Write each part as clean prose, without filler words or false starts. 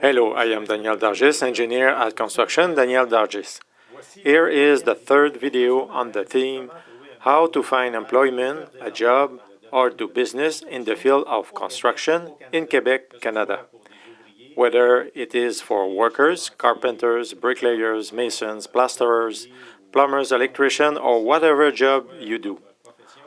Hello, I am Daniel Dargis Engineer at Construction-Daniel Dargis. Here is the third video on the theme How to find employment, a job, or do business in the field of construction in Quebec, Canada. Whether it is for workers, carpenters, bricklayers, masons, plasterers, plumbers, electricians, or whatever job you do.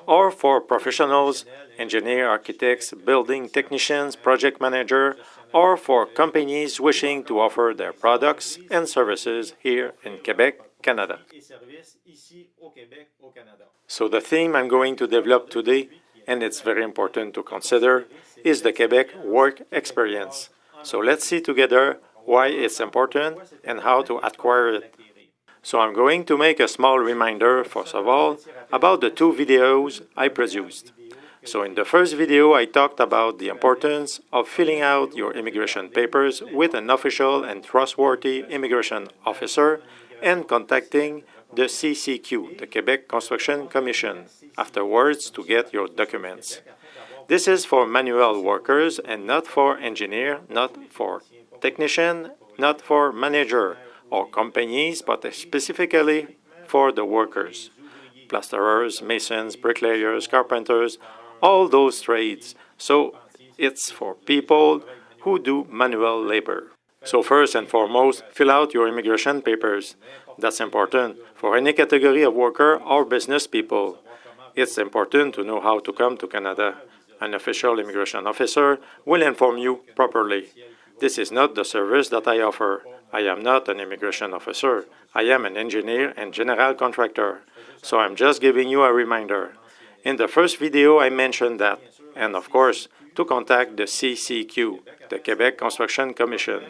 Or for professionals, engineer, architects, building technicians, project manager, or for companies wishing to offer their products and services here in Quebec, Canada. So the theme I'm going to develop today, and it's very important to consider, is the Quebec work experience. So let's see together why it's important and how to acquire it. So I'm going to make a small reminder, first of all, about the two videos I produced. So in the first video, I talked about the importance of filling out your immigration papers with an official and trustworthy immigration officer and contacting the CCQ, the Quebec Construction Commission, afterwards to get your documents. This is for manual workers and not for engineer, not for technician, not for manager or companies, but specifically for the workers, plasterers, masons, bricklayers, carpenters, all those trades. So it's for people who do manual labor. So first and foremost, fill out your immigration papers. That's important for any category of worker or business people. It's important to know how to come to Canada. An official immigration officer will inform you properly. This is not the service that I offer. I am not an immigration officer. I am an engineer and general contractor. So I'm just giving you a reminder. In the first video, I mentioned that, and of course, to contact the CCQ, the Quebec Construction Commission,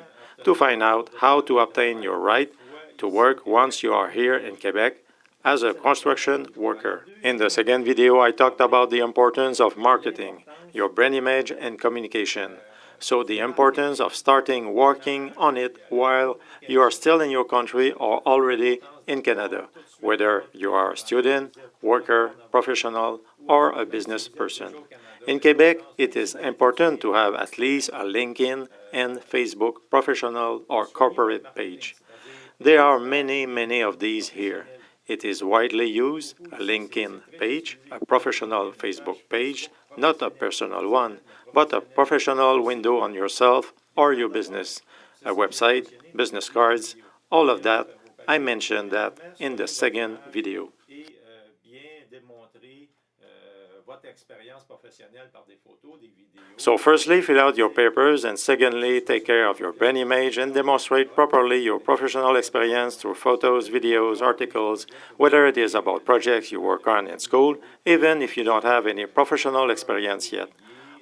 to find out how to obtain your right to work once you are here in Quebec as a construction worker. In the second video, I talked about the importance of marketing, your brand image and communication. So the importance of starting working on it while you are still in your country or already in Canada, whether you are a student, worker, professional, or a business person. In Quebec, it is important to have at least a LinkedIn and Facebook professional or corporate page. There are many of these here. It is widely used, a LinkedIn page, a professional Facebook page, not a personal one, but a professional window on yourself or your business, a website, business cards, all of that. I mentioned that in the second video. So firstly, fill out your papers, and secondly, take care of your brand image and demonstrate properly your professional experience through photos, videos, articles, whether it is about projects you work on in school, even if you don't have any professional experience yet,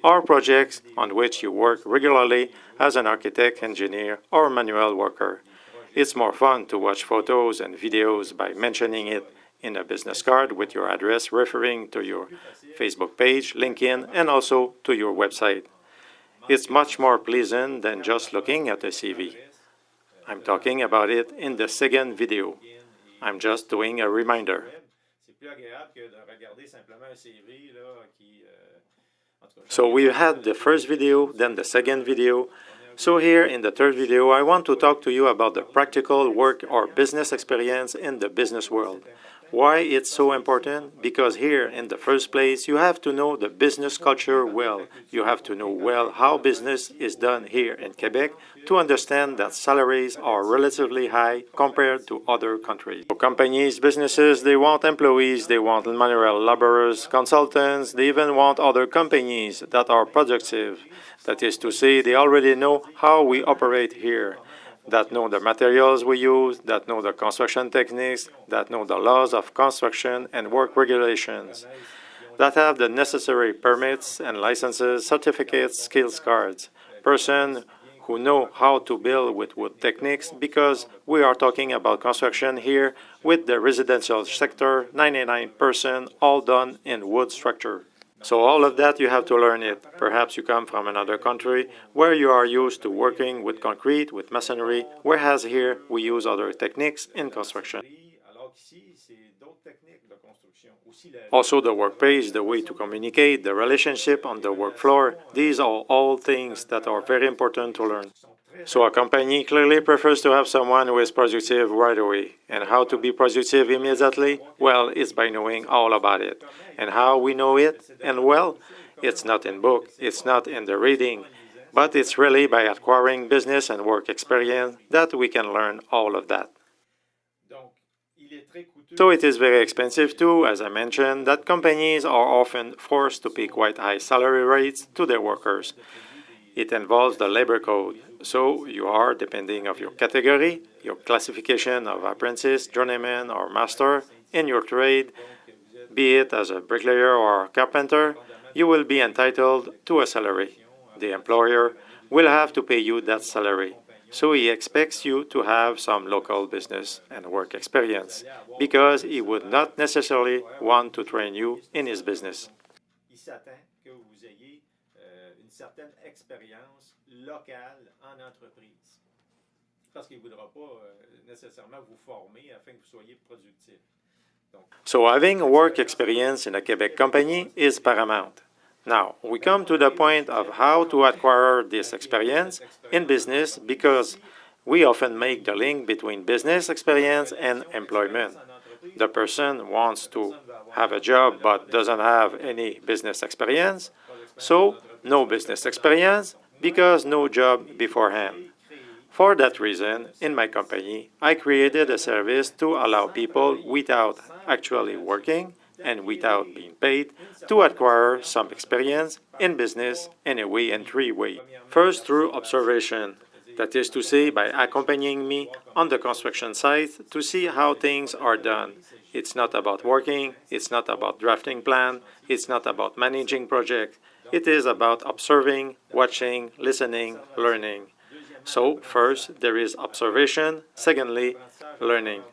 or projects on which you work regularly as an architect, engineer, or manual worker. It's more fun to watch photos and videos by mentioning it in a business card with your address referring to your Facebook page, LinkedIn, and also to your website. It's much more pleasant than just looking at a CV. I'm talking about it in the second video. I'm just doing a reminder. So we had the first video, then the second video. So here in the third video, I want to talk to you about the practical work or business experience in the business world. Why it's so important? Because here, in the first place, you have to know the business culture well. You have to know well how business is done here in Quebec to understand that salaries are relatively high compared to other countries. So companies, businesses, they want employees, they want manual laborers, consultants, they even want other companies that are productive. That is to say, they already know how we operate here, that know the materials we use, that know the construction techniques, that know the laws of construction and work regulations, that have the necessary permits and licenses, certificates, skills cards, person who know how to build with wood techniques, because we are talking about construction here with the residential sector, 99% all done in wood structure. So all of that, you have to learn it. Perhaps you come from another country where you are used to working with concrete, with masonry, whereas here we use other techniques in construction. Also, the work page, the way to communicate, the relationship on the work floor, these are all things that are very important to learn. So a company clearly prefers to have someone who is productive right away. And how to be productive immediately? Well, it's by knowing all about it. And how we know it? And well, it's not in book, it's not in the reading, but it's really by acquiring business and work experience that we can learn all of that. So it is very expensive too, as I mentioned, that companies are often forced to pay quite high salary rates to their workers. It involves the labor code. So you are, depending on your category, your classification of apprentice, journeyman, or master in your trade, be it as a bricklayer or carpenter, you will be entitled to a salary. The employer will have to pay you that salary. So he expects you to have some local business and work experience because he would not necessarily want to train you in his business. Certaine expérience locale en entreprise. Parce qu'il ne voudra pas nécessairement vous former afin que vous soyez productif. So having work experience in a Quebec company is paramount. Now, we come to the point of how to acquire this experience in business because we often make the link between business experience and employment. The person wants to have a job but doesn't have any business experience, so no business experience because no job beforehand. For that reason, in my company, I created a service to allow people without actually working and without being paid to acquire some experience in business in a way and three ways. First, through observation. That is to say, by accompanying me on the construction site to see how things are done. It's not about working, it's not about drafting plan, it's not about managing projects. It is about observing, watching, listening, learning. So, first, there is observation. Secondly, learning.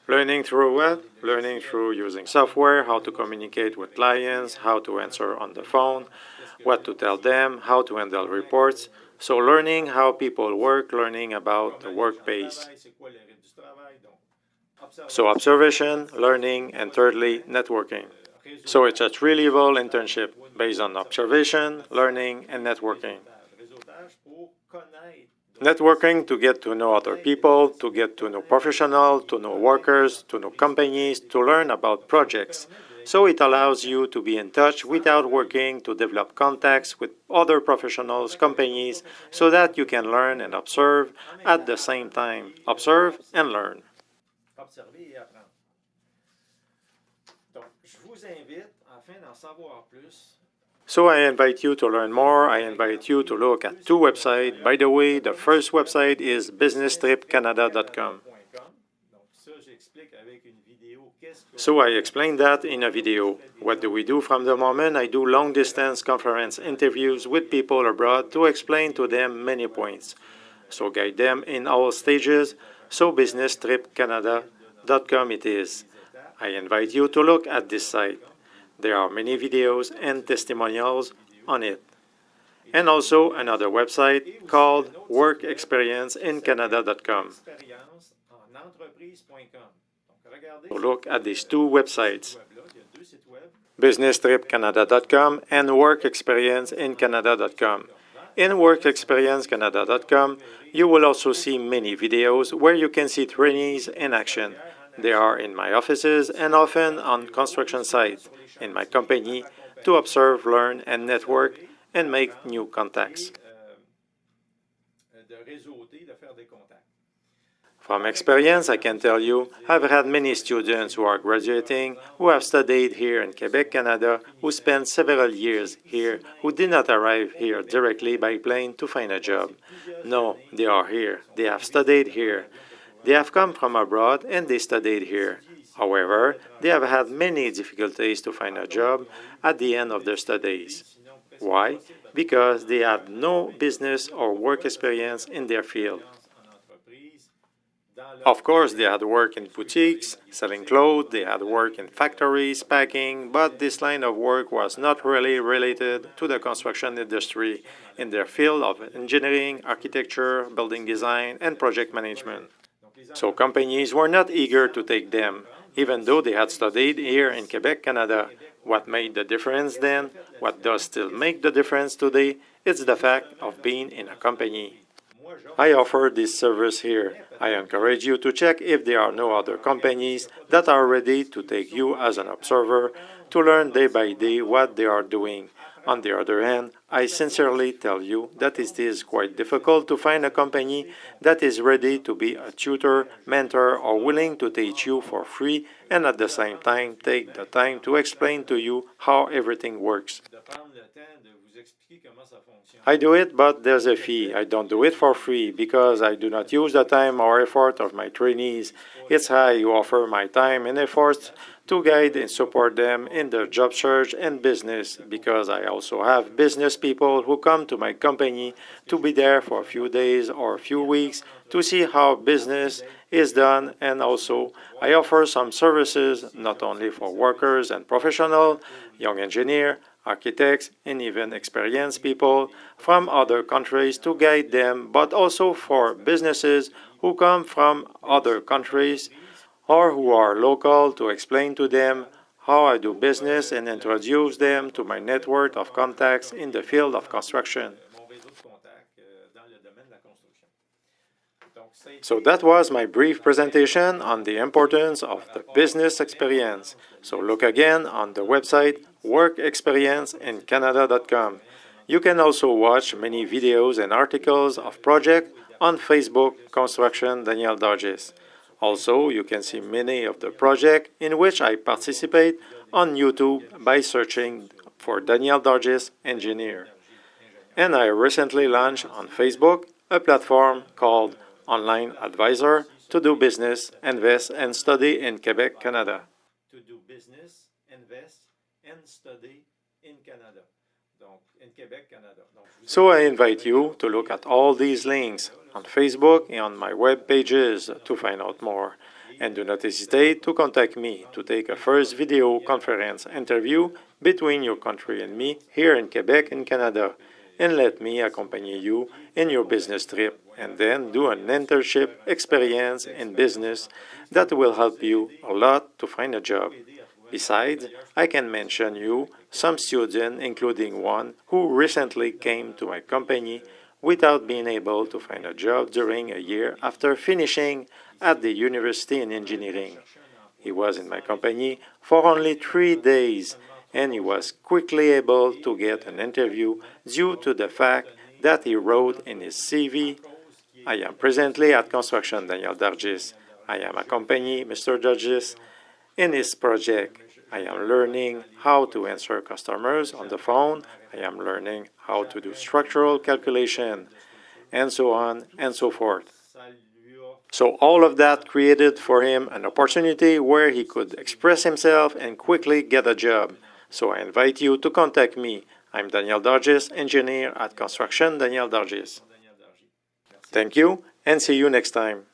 Learning through what? Learning through using software, how to communicate with clients, how to answer on the phone, what to tell them, how to handle reports. So, learning how people work, learning about the work pace. So, observation, learning, and thirdly, networking. So it's a three-level internship based on observation, learning, and networking. Networking to get to know other people, to get to know professionals, to know workers, to know companies, to learn about projects. So it allows you to be in touch without working, to develop contacts with other professionals, companies, so that you can learn and observe at the same time. Observe and learn. So I invite you to learn more. I invite you to look at two websites. By the way, the first website is business-canada.com. So I explained that in a video. What do we do from the moment? I do long-distance conference interviews with people abroad to explain to them many points. So guide them in all stages. So business-canada.com it is. I invite you to look at this site. There are many videos and testimonials on it. And also another website called workexperience-in-canada.com. So look at these two websites, business-canada.com and workexperience-in-canada.com. In workexperience-canada.com, you will also see many videos where you can see trainees in action. They are in my offices and often on construction sites in my company to observe, learn, and network and make new contacts. From experience, I can tell you, I've had many students who are graduating, who have studied here in Quebec, Canada, who spent several years here, who did not arrive here directly by plane to find a job. No, they are here. They have studied here. They have come from abroad and they studied here. However, they have had many difficulties to find a job at the end of their studies. Why? Because they had no business or work experience in their field. Of course, they had work in boutiques, selling clothes, they had work in factories, packing, but this line of work was not really related to the construction industry in their field of engineering, architecture, building design, and project management. So companies were not eager to take them, even though they had studied here in Quebec, Canada. What made the difference then? What does still make the difference today? It's the fact of being in a company. I offer this service here. I encourage you to check if there are no other companies that are ready to take you as an observer to learn day by day what they are doing. On the other hand, I sincerely tell you that it is quite difficult to find a company that is ready to be a tutor, mentor, or willing to teach you for free and at the same time take the time to explain to you how everything works. I do it, but there's a fee. I don't do it for free because I do not use the time or effort of my trainees. It's high. You offer my time and efforts to guide and support them in their job search and business because I also have business people who come to my company to be there for a few days or a few weeks to see how business is done, and also I offer some services not only for workers and professionals, young engineers, architects, and even experienced people from other countries to guide them, but also for businesses who come from other countries or who are local to explain to them how I do business and introduce them to my network of contacts in the field of construction. So that was my brief presentation on the importance of the business experience. So look again on the website workexperience-in-canada.com. You can also watch many videos and articles of projects on Facebook Construction Daniel Dargis. Also, you can see many of the projects in which I participate on YouTube by searching for Daniel Dargis Engineer. And I recently launched on Facebook a platform called Online Advisor to do business, invest, and study in Quebec, Canada. To do business, invest, and study in Canada. Donc, in Quebec, Canada. So I invite you to look at all these links on Facebook and on my web pages to find out more. And do not hesitate to contact me to take a first video conference interview between your country and me here in Quebec and Canada. And let me accompany you in your business trip and then do an internship experience in business that will help you a lot to find a job. Besides, I can mention you some students, including one who recently came to my company without being able to find a job during a year after finishing at the university in engineering. He was in my company for only 3 days, and he was quickly able to get an interview due to the fact that he wrote in his CV, "I am presently at Construction Daniel Dargis. I am accompanying Mr. Dargis in his project. I am learning how to answer customers on the phone. I am learning how to do structural calculation," and so on and so forth. So all of that created for him an opportunity where he could express himself and quickly get a job. So I invite you to contact me. I'm Daniel Dargis, engineer at Construction Daniel Dargis. Thank you, and see you next time.